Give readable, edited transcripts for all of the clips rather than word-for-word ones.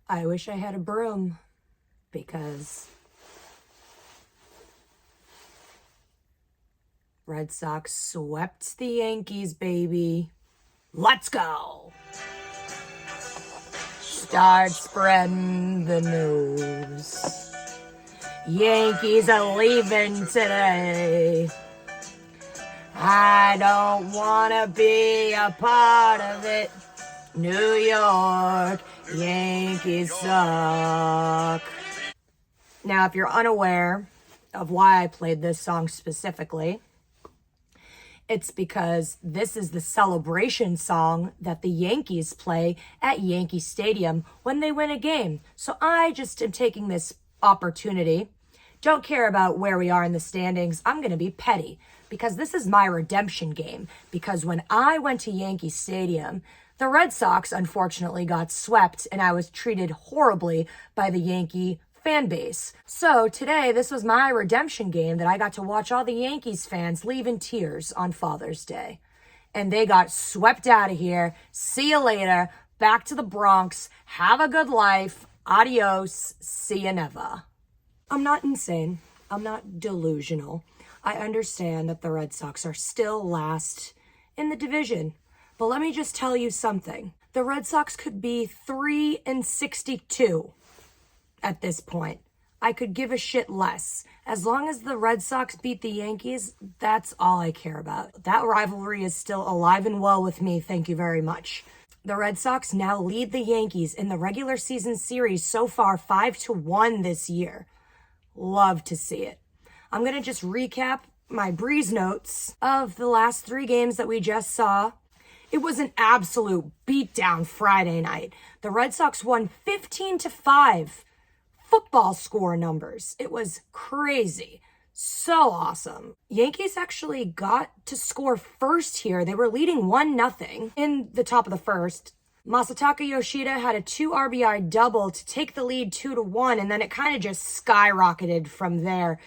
I wish I had a broom because Red Sox swept the Yankees, baby. Let's go. Start spreading the news. Yankees are leaving today. I don't want to be a part of it. New York, Yankees suck. Now, if you're unaware of why I played this song specifically, it's because this is the celebration song that the Yankees play at Yankee Stadium when they win a game. So I just am taking this opportunity. Don't care about where we are in the standings. I'm going to be petty because this is my redemption game. Because when I went to Yankee Stadium, the Red Sox unfortunately got swept and I was treated horribly by the Yankee fan base. So today, this was my redemption game that I got to watch all the Yankees fans leave in tears on Father's Day. And they got swept out of here. See you later. Back to the Bronx. Have a good life. Adios. See you never. I'm not insane. I'm not delusional. I understand that the Red Sox are still last in the division. But let me just tell you something. The Red Sox could be 3-62. At this point. I could give a shit less. As long as the Red Sox beat the Yankees, that's all I care about. That rivalry is still alive and well with me, thank you very much. The Red Sox now lead the Yankees in the regular season series so far 5-1 this year. Love to see it. I'm going to just recap my breeze notes of the last 3 games that we just saw. It was an absolute beatdown Friday night. The Red Sox won 15-5. Football score numbers. It was crazy. So awesome. Yankees actually got to score first here. They were leading 1-0 in the top of the first. Masataka Yoshida had a 2 RBI double to take the lead 2-1, and then it kind of just skyrocketed from there.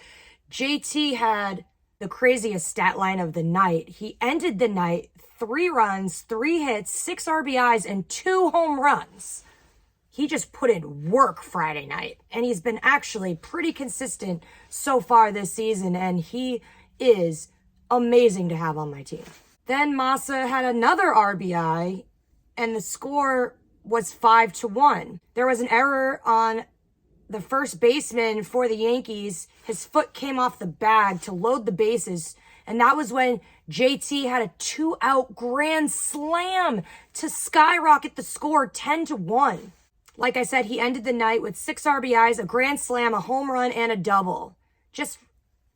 JT had the craziest stat line of the night. He ended the night 3 runs, 3 hits, 6 RBIs, and 2 home runs. He just put in work Friday night, and he's been actually pretty consistent so far this season, and he is amazing to have on my team. Then Masa had another RBI, and the score was 5-1. There was an error on the first baseman for the Yankees. His foot came off the bag to load the bases, and that was when JT had a 2-out grand slam to skyrocket the score 10-1. Like I said, he ended the night with 6 RBIs, a grand slam, a home run, and a double. Just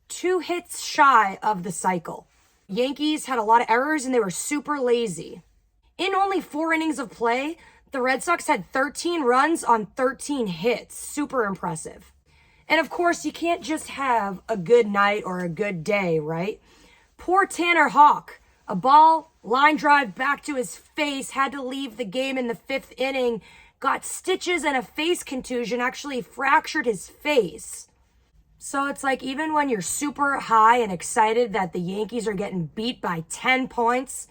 2 hits shy of the cycle. Yankees had a lot of errors, and they were super lazy. In only 4 innings of play, the Red Sox had 13 runs on 13 hits. Super impressive. And of course, you can't just have a good night or a good day, right? Poor Tanner Houck. A ball, line drive back to his face, had to leave the game in the 5th inning, got stitches and a face contusion, actually fractured his face. So it's like even when you're super high and excited that the Yankees are getting beat by 10 points,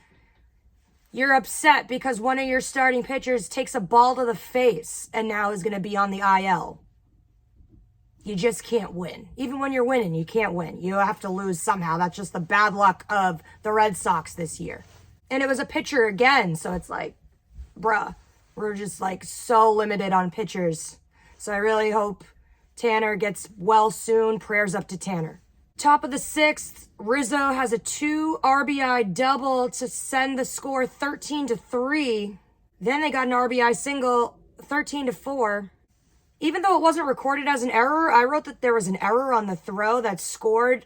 you're upset because one of your starting pitchers takes a ball to the face and now is going to be on the IL. You just can't win. Even when you're winning, you can't win. You have to lose somehow. That's just the bad luck of the Red Sox this year. And it was a pitcher again, so it's like, bruh. We're just like so limited on pitchers. So I really hope Tanner gets well soon. Prayers up to Tanner. Top of the 6th, Rizzo has a 2 RBI double to send the score 13-3. Then they got an RBI single 13-4. Even though it wasn't recorded as an error, I wrote that there was an error on the throw that scored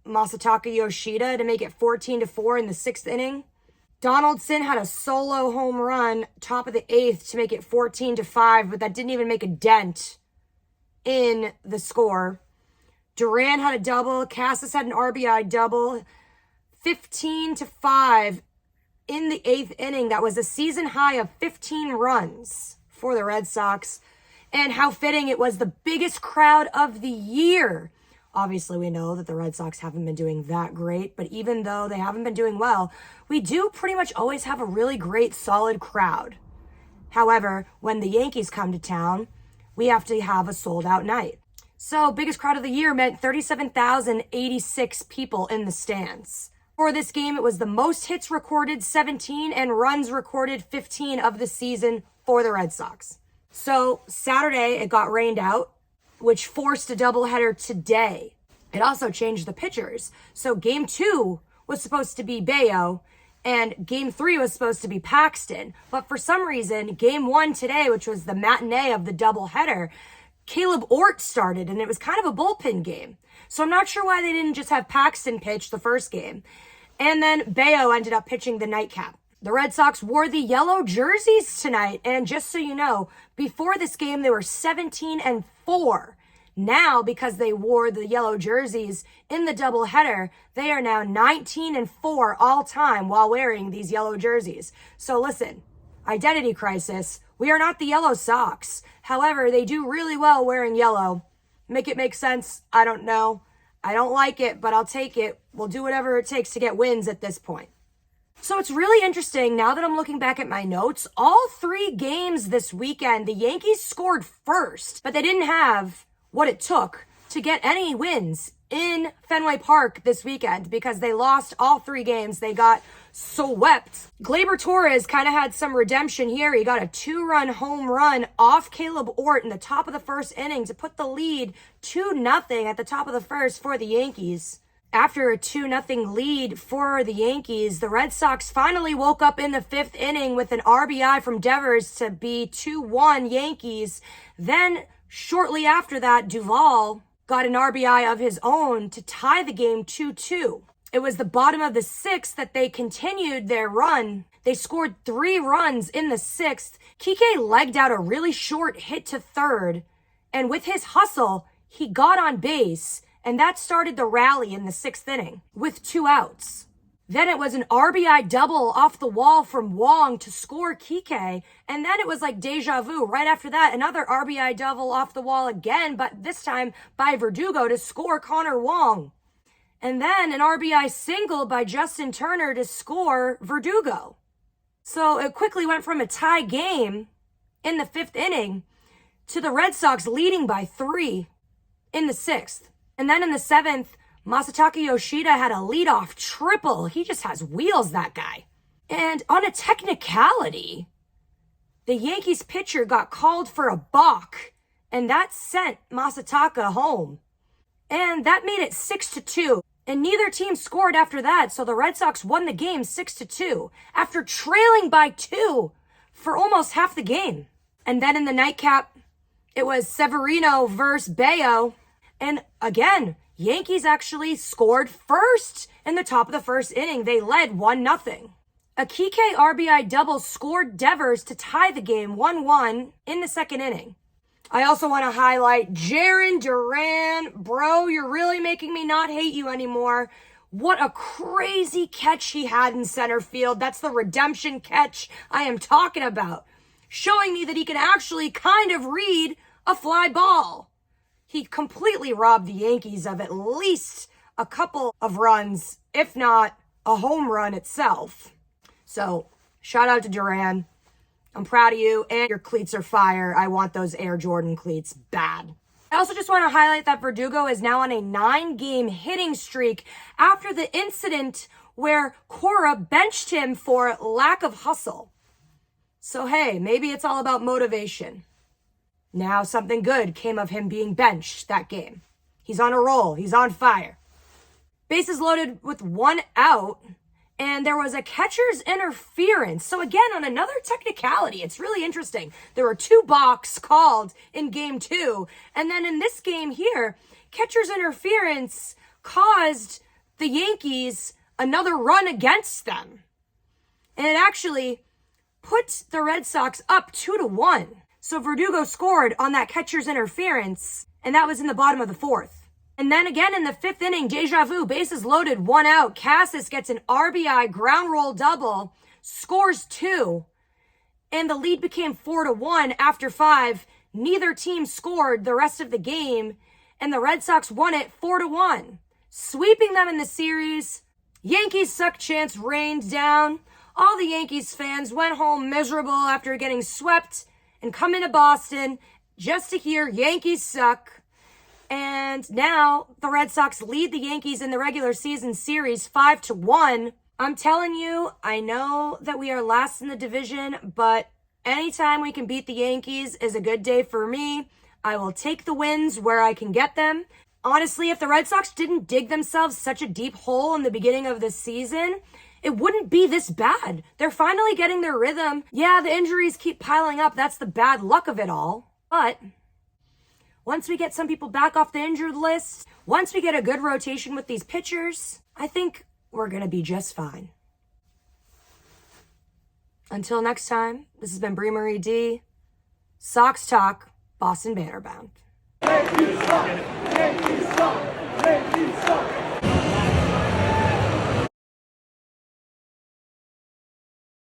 Masataka Yoshida to make it 14-4 in the 6th inning. Donaldson had a solo home run top of the 8th to make it 14-5, but that didn't even make a dent in the score. Duran had a double. Cassis had an RBI double. 15-5 in the 8th inning. That was a season high of 15 runs for the Red Sox. And how fitting it was the biggest crowd of the year. Obviously, we know that the Red Sox haven't been doing that great, but even though they haven't been doing well, we do pretty much always have a really great, solid crowd. However, when the Yankees come to town, we have to have a sold-out night. So, biggest crowd of the year meant 37,086 people in the stands. For this game, it was the most hits recorded, 17, and runs recorded, 15 of the season for the Red Sox. So, Saturday, it got rained out, which forced a doubleheader today. It also changed the pitchers. So, Game 2 was supposed to be Bayo, and Game 3 was supposed to be Paxton. But for some reason, Game 1 today, which was the matinee of the doubleheader, Caleb Ort started, and it was kind of a bullpen game. So I'm not sure why they didn't just have Paxton pitch the first game. And then Bayo ended up pitching the nightcap. The Red Sox wore the yellow jerseys tonight, and just so you know, before this game, they were 17-4. Now, because they wore the yellow jerseys in the doubleheader, they are now 19-4 all time while wearing these yellow jerseys. So listen, identity crisis. We are not the Yellow Sox. However, they do really well wearing yellow. Make it make sense? I don't know. I don't like it, but I'll take it. We'll do whatever it takes to get wins at this point. So it's really interesting, now that I'm looking back at my notes, all 3 games this weekend, the Yankees scored first, but they didn't have what it took to get any wins in Fenway Park this weekend because they lost all 3 games. They got swept. Gleyber Torres kind of had some redemption here. He got a 2-run home run off Caleb Ort in the top of the first inning to put the lead 2-0 at the top of the first for the Yankees. After a 2-0 lead for the Yankees, the Red Sox finally woke up in the 5th inning with an RBI from Devers to be 2-1 Yankees. Then shortly after that, Duvall got an RBI of his own to tie the game 2-2. It was the bottom of the 6th that they continued their run. They scored 3 runs in the 6th. Kike legged out a really short hit to third, and with his hustle, he got on base, and that started the rally in the 6th inning with 2 outs. Then it was an RBI double off the wall from Wong to score Kike. And then it was like deja vu. Right after that, another RBI double off the wall again, but this time by Verdugo to score Connor Wong. And then an RBI single by Justin Turner to score Verdugo. So it quickly went from a tie game in the 5th inning to the Red Sox leading by 3 in the 6th. And then in the 7th, Masataka Yoshida had a leadoff triple. He just has wheels, that guy. And on a technicality, the Yankees pitcher got called for a balk, and that sent Masataka home. And that made it 6-2. And neither team scored after that, so the Red Sox won the game 6-2 after trailing by 2 for almost half the game. And then in the nightcap, it was Severino versus Bayo. And again, Yankees actually scored first in the top of the first inning. They led 1-0. A Kike RBI double scored Devers to tie the game 1-1 in the 2nd inning. I also want to highlight Jarren Duran. Bro, you're really making me not hate you anymore. What a crazy catch he had in center field. That's the redemption catch I am talking about. Showing me that he can actually kind of read a fly ball. He completely robbed the Yankees of at least a couple of runs, if not a home run itself. So, shout out to Duran. I'm proud of you, and your cleats are fire. I want those Air Jordan cleats bad. I also just want to highlight that Verdugo is now on a 9-game hitting streak after the incident where Cora benched him for lack of hustle. So, hey, maybe it's all about motivation. Now something good came of him being benched that game. He's on a roll. He's on fire. Bases loaded with 1 out, and there was a catcher's interference. So again, on another technicality, it's really interesting. There were 2 balks called in Game 2, and then in this game here, catcher's interference caused the Yankees another run against them. And it actually put the Red Sox up 2-1. So Verdugo scored on that catcher's interference, and that was in the bottom of the 4th. And then again in the 5th inning, deja vu, bases loaded, 1 out. Cassis gets an RBI ground roll double, scores 2, and the lead became 4-1 after 5. Neither team scored the rest of the game, and the Red Sox won it 4-1, sweeping them in the series. Yankees suck chants rained down All the Yankees fans went home miserable after getting swept and come into Boston just to hear Yankees suck. And now the Red Sox lead the Yankees in the regular season series 5-1. I'm telling you, I know that we are last in the division, but anytime we can beat the Yankees is a good day for me. I will take the wins where I can get them. Honestly, if the Red Sox didn't dig themselves such a deep hole in the beginning of the season, it wouldn't be this bad. They're finally getting their rhythm. Yeah, the injuries keep piling up. That's the bad luck of it all. But once we get some people back off the injured list, once we get a good rotation with these pitchers, I think we're going to be just fine. Until next time, this has been Brie Marie D. Sox Talk, Boston Banner Bound. Yankees suck! Yankees suck! Yankees suck!